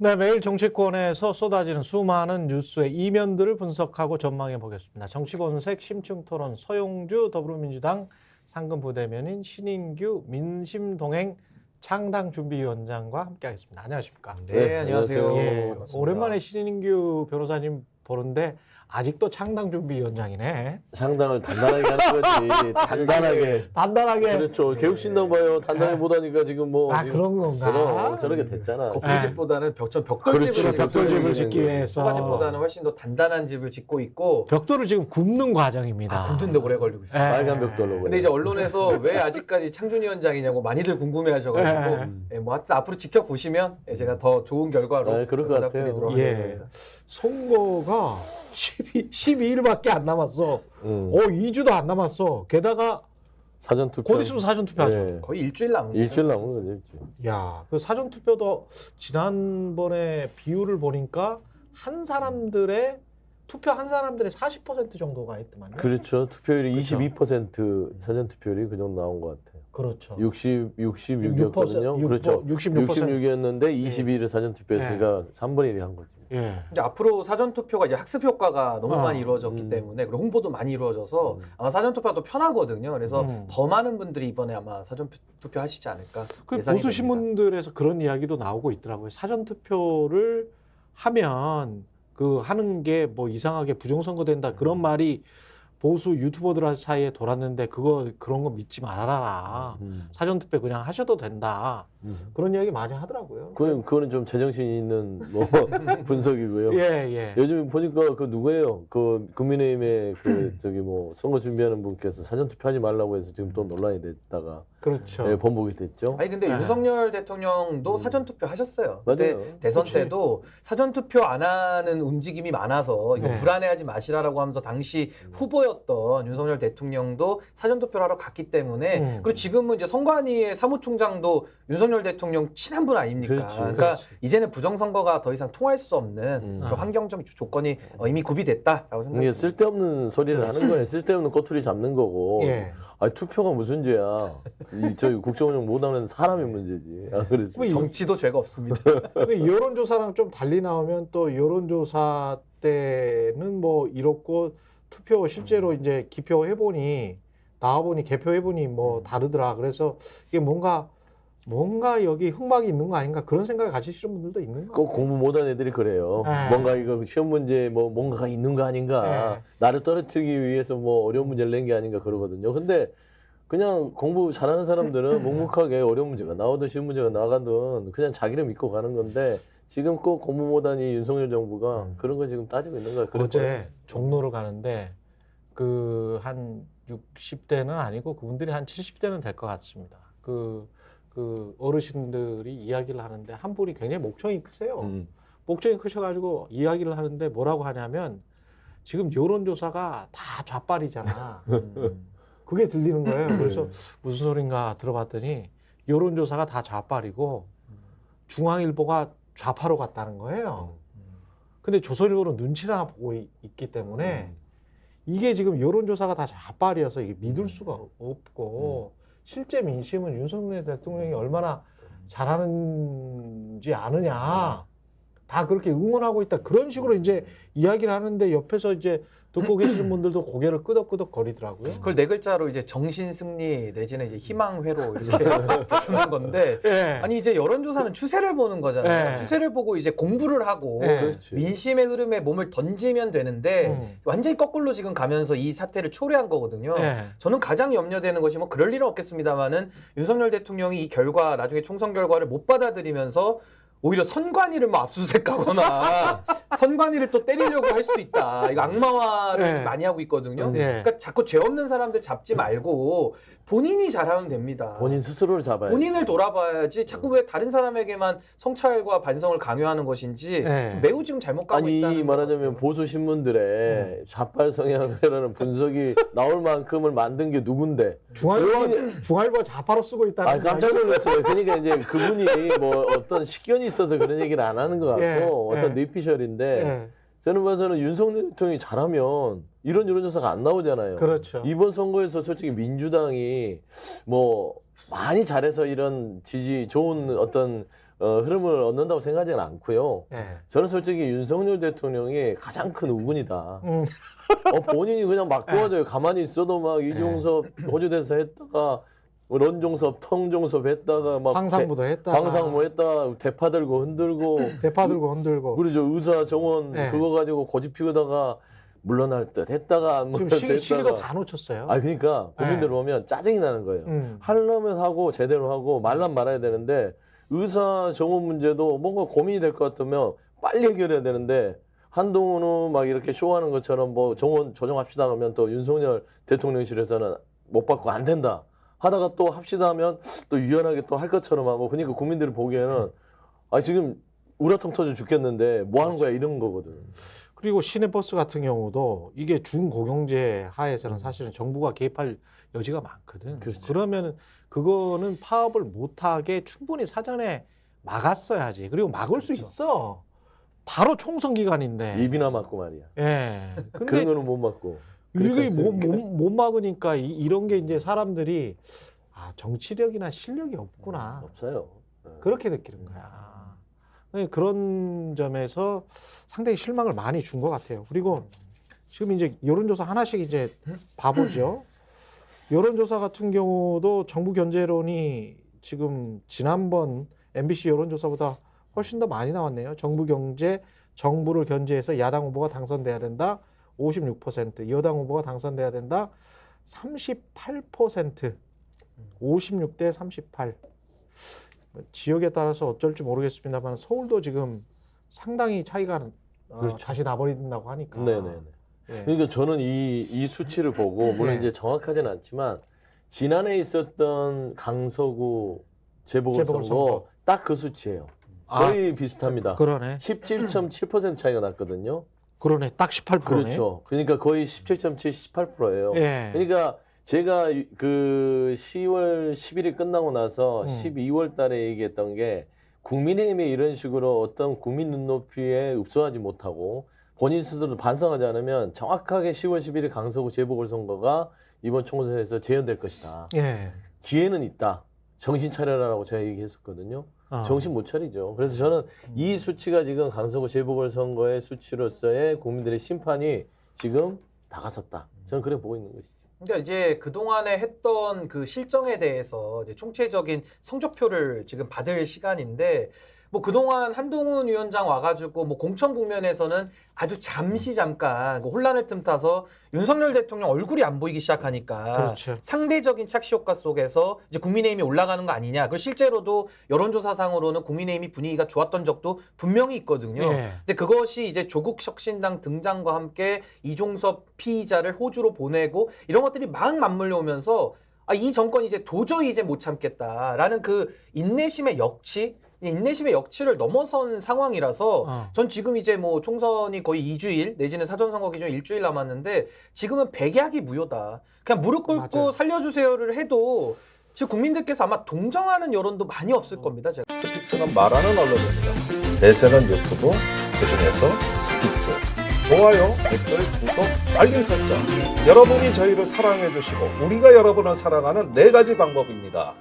네, 매일 정치권에서 쏟아지는 수많은 뉴스의 이면들을 분석하고 전망해 보겠습니다. 정치본색 심층토론 서용주 더불어민주당 상근부대변인 신인규 민심동행 창당준비위원장과 함께하겠습니다. 안녕하십니까? 네, 안녕하세요. 예, 반갑습니다. 오랜만에 신인규 변호사님 보는데 아직도 창당준비위원장이네. 상당을 단단하게 하는 거지. 단단하게. 단단하게. 그렇죠. 개혁신당 봐요. 단단하게 못하니까 지금 뭐. 아, 지금 그런 건가? 그럼 저렇게 됐잖아. 거푸집보다는 그렇죠. 벽돌집을 벽돌집을 짓기 위해서. 소가집보다는 훨씬 더 단단한 집을 짓고 있고 벽돌을 지금 굽는 과정입니다. 굽는데 오래 걸리고 있어요. 예. 빨간 벽돌로. 근데 이제 언론에서 왜 아직까지 창준위원장이냐고 많이들 궁금해하셔가지고 뭐 하여튼 앞으로 지켜보시면 제가 더 좋은 결과로 네, 그럴 것 같아요. 부탁드리도록 예. 하겠습니다. 선거가 12일밖에 안 남았어. 2주도 안 남았어. 게다가 사전투표. 곧 있으면 사전투표하죠. 네. 거의 일주일 남은 거죠. 일주일 남은 거죠. 일주일. 야, 그 사전투표도 지난번에 비율을 보니까 투표한 사람들의 40% 정도가 했더만요. 그렇죠. 투표율이 그렇죠. 22% 사전투표율이 그 정도 나온 것 같아요. 그렇죠. 66이었거든요. 그렇죠. 66%. 66이었는데 22를 사전투표했으니까 3분의 1이 한 거지. 예. 이제 앞으로 사전투표가 이제 학습 효과가 너무 많이 이루어졌기 음. 때문에 그리고 홍보도 많이 이루어져서 아마 사전투표가 더 편하거든요. 그래서 더 많은 분들이 이번에 아마 사전투표 하시지 않을까 그 예상이 보수 됩니다. 신문들에서 그런 이야기도 나오고 있더라고요. 사전투표를 하면 그 하는 게 뭐 이상하게 부정선거 된다 그런 말이 보수 유튜버들 사이에 돌았는데 그런 거 믿지 말아라. 사전투표 그냥 하셔도 된다. 그런 이야기 많이 하더라고요. 그거는 좀 제정신 있는 뭐 분석이고요. 예, 예. 요즘 보니까 그 누구예요? 그 국민의힘의 그 저기 뭐 선거 준비하는 분께서 사전 투표하지 말라고 해서 지금 또 논란이 됐다가 그렇죠. 예, 번복이 됐죠. 아니 근데 네. 윤석열 대통령도 사전투표 하셨어요. 맞아요. 그때 대선 그치. 때도 사전투표 안 하는 움직임이 많아서 이거 네. 불안해하지 마시라라고 하면서 당시 후보였던 윤석열 대통령도 사전투표를 하러 갔기 때문에 그리고 지금은 이제 선관위의 사무총장도 윤석열 대통령 친한 분 아닙니까? 그렇지. 그러니까 그렇지. 이제는 부정선거가 더 이상 통할 수 없는 그런 환경적 조건이 이미 구비됐다라고 이게 생각합니다. 쓸데없는 소리를 하는 거예요. 쓸데없는 꼬투리 잡는 거고. 예. 아 투표가 무슨 죄야? 저희 국정운영 못하는 사람이 문제지. 아, 그래서 뭐 정치도 죄가 없습니다. 근데 여론조사랑 좀 달리 나오면 또 여론조사 때는 뭐 이렇고 투표 실제로 이제 기표해보니 나와보니 개표해보니 뭐 다르더라. 그래서 이게 뭔가 여기 흑막이 있는 거 아닌가 그런 생각을 가지시는 분들도 있는 거 꼭 공부 못한 애들이 그래요. 네. 뭔가 이거 시험 문제 뭐 뭔가가 있는 거 아닌가. 네. 나를 떨어뜨리기 위해서 뭐 어려운 문제를 낸 게 아닌가 그러거든요. 근데 그냥 공부 잘하는 사람들은 묵묵하게 어려운 문제가 나오든 쉬운 문제가 나가든 그냥 자기를 믿고 가는 건데 지금 꼭 공부 못하니 윤석열 정부가 그런 거 지금 따지고 있는 거예요. 어제 종로를 가는데 그 한 60대는 아니고 그분들이 한 70대는 될 것 같습니다. 그 어르신들이 이야기를 하는데 한 분이 굉장히 목청이 크세요. 목청이 크셔가지고 이야기를 하는데 뭐라고 하냐면 지금 여론조사가 다 좌빨이잖아. 그게 들리는 거예요. 그래서 무슨 소린가 들어봤더니 여론조사가 다 좌빨이고 중앙일보가 좌파로 갔다는 거예요. 근데 조선일보는 눈치나 보고 있기 때문에 이게 지금 여론조사가 다 좌빨이어서 이게 믿을 수가 없고 실제 민심은 윤석열 대통령이 얼마나 잘하는지 아느냐 다 그렇게 응원하고 있다 그런 식으로 이제 이야기를 하는데 옆에서 이제 듣고 계시는 분들도 고개를 끄덕끄덕 거리더라고요. 그걸 네 글자로 이제 정신승리 내지는 이제 희망회로 이렇게 부르는 건데 예. 아니 이제 여론조사는 추세를 보는 거잖아요. 네. 추세를 보고 이제 공부를 하고 네. 그렇지. 민심의 흐름에 몸을 던지면 되는데 완전히 거꾸로 지금 가면서 이 사태를 초래한 거거든요. 예. 저는 가장 염려되는 것이 뭐 그럴 일은 없겠습니다만은 윤석열 대통령이 이 결과 나중에 총선 결과를 못 받아들이면서 오히려 선관위를 뭐 압수수색하거나 선관위를 또 때리려고 할 수도 있다. 이거 악마화를 네. 많이 하고 있거든요. 네. 그러니까 자꾸 죄 없는 사람들 잡지 말고 본인이 잘하면 됩니다. 본인 스스로를 잡아야 본인을 돌아봐야지 자꾸 왜 다른 사람에게만 성찰과 반성을 강요하는 것인지 네. 매우 지금 잘못 가고 아니 있다는 말하자면 것 같아요. 보수 신문들의 좌빨 성향이라는 분석이 나올 만큼을 만든 게 누군데? 중앙일보가 좌파로 쓰고 있다는 아 깜짝 놀랐어요. 그러니까 이제 그분이 뭐 어떤 식견이 있어서 그런 얘기를 안 하는 것 같고 예, 어떤 예. 뇌피셜인데 예. 저는 봐서는 윤석열 대통령이 잘하면 이런 여론조사가 안 나오잖아요. 그렇죠. 이번 선거에서 솔직히 민주당이 뭐 많이 잘해서 이런 좋은 어떤 흐름을 얻는다고 생각하지는 않고요. 예. 저는 솔직히 윤석열 대통령이 가장 큰 우군이다. 음. 본인이 그냥 막 도와줘요. 가만히 있어도 막 이종섭 호주대사 했다가 런종섭, 텅종섭 했다가 막 황상무도 했다. 황상무 했다. 대파 들고 흔들고 대파 들고 흔들고. 그러죠. 의사 정원 네. 그거 가지고 고집 피우다가 물러날 듯 했다가 안 지금 물러날 듯 시기도 했다가 다 놓쳤어요. 그러니까 국민들 네. 보면 짜증이 나는 거예요. 하려면 하고 제대로 하고 말란 말아야 되는데 의사 정원 문제도 뭔가 고민이 될 것 같으면 빨리 해결해야 되는데 한동훈은 막 이렇게 쇼하는 것처럼 뭐 정원 조정합시다 하면 또 윤석열 대통령실에서는 못 받고 안 된다 하다가 또 합시다 하면 또 유연하게 또 할 것처럼 하고 그러니까 국민들이 보기에는 지금 우라통 터져 죽겠는데 뭐 하는 거야 이런 거거든. 그리고 시내버스 같은 경우도 이게 준공영제 하에서는 사실은 정부가 개입할 여지가 많거든. 그렇죠. 그러면 그거는 파업을 못하게 충분히 사전에 막았어야지. 그리고 막을 수 그렇죠. 있어. 바로 총선 기간인데. 입이나 맞고 말이야. 예. 그런 근데 거는 못 맞고. 이게 그렇지 못 막으니까 이런 게 이제 사람들이 정치력이나 실력이 없구나. 없어요. 그렇게 느끼는 거야. 네, 그런 점에서 상당히 실망을 많이 준 것 같아요. 그리고 지금 이제 여론조사 하나씩 이제 봐보죠. 여론조사 같은 경우도 정부 견제론이 지금 지난번 MBC 여론조사보다 훨씬 더 많이 나왔네요. 정부 경제, 정부를 견제해서 야당 후보가 당선돼야 된다. 56%, 여당 후보가 당선돼야 된다. 38%, 56대 38. 지역에 따라서 어쩔지 모르겠습니다만 서울도 지금 상당히 차이가 그렇죠. 다시 나버린다고 하니까. 네네네. 예. 그러니까 저는 이 수치를 보고 물론 네. 이제 정확하지는 않지만 지난해 있었던 강서구 재보궐선거 재보궐선거. 딱 그 수치예요. 거의 비슷합니다. 그러네. 17.7% 차이가 났거든요. 그러네. 딱 18%네. 그렇죠. 그러니까 거의 17.7, 18%예요. 예. 그러니까 제가 그 10월 10일이 끝나고 나서 12월 달에 얘기했던 게 국민의힘이 이런 식으로 어떤 국민 눈높이에 흡수하지 못하고 본인 스스로 반성하지 않으면 정확하게 10월 11일 강서구 재보궐선거가 이번 총선에서 재현될 것이다. 예. 기회는 있다. 정신 차려라라고 제가 얘기했었거든요. 정신 못 차리죠. 그래서 저는 이 수치가 지금 강서구 재보궐선거의 수치로서의 국민들의 심판이 지금 다가섰다. 저는 그래 보고 있는 것이죠. 그러니까 이제 그동안에 했던 그 실정에 대해서 이제 총체적인 성적표를 지금 받을 시간인데 뭐 그동안 한동훈 위원장 와가지고 뭐 공천 국면에서는 아주 잠깐 그 혼란을 틈타서 윤석열 대통령 얼굴이 안 보이기 시작하니까 그렇죠. 상대적인 착시 효과 속에서 이제 국민의힘이 올라가는 거 아니냐. 그리고 실제로도 여론조사상으로는 국민의힘이 분위기가 좋았던 적도 분명히 있거든요. 예. 근데 그것이 이제 조국 혁신당 등장과 함께 이종섭 피의자를 호주로 보내고 이런 것들이 막 맞물려 오면서 이 정권이 이제 도저히 이제 못 참겠다라는 그 인내심의 역치를 넘어선 상황이라서 전 지금 이제 뭐 총선이 거의 2주일 내지는 사전선거 기준 일주일 남았는데 지금은 백약이 무효다. 그냥 무릎 꿇고 맞아요. 살려주세요를 해도 지금 국민들께서 아마 동정하는 여론도 많이 없을 겁니다. 제가. 스픽스는 말하는 언론입니다. 대세는 유튜브, 그중에서 스픽스. 좋아요, 댓글, 구독, 알림 설정. 여러분이 저희를 사랑해 주시고 우리가 여러분을 사랑하는 4가지 방법입니다.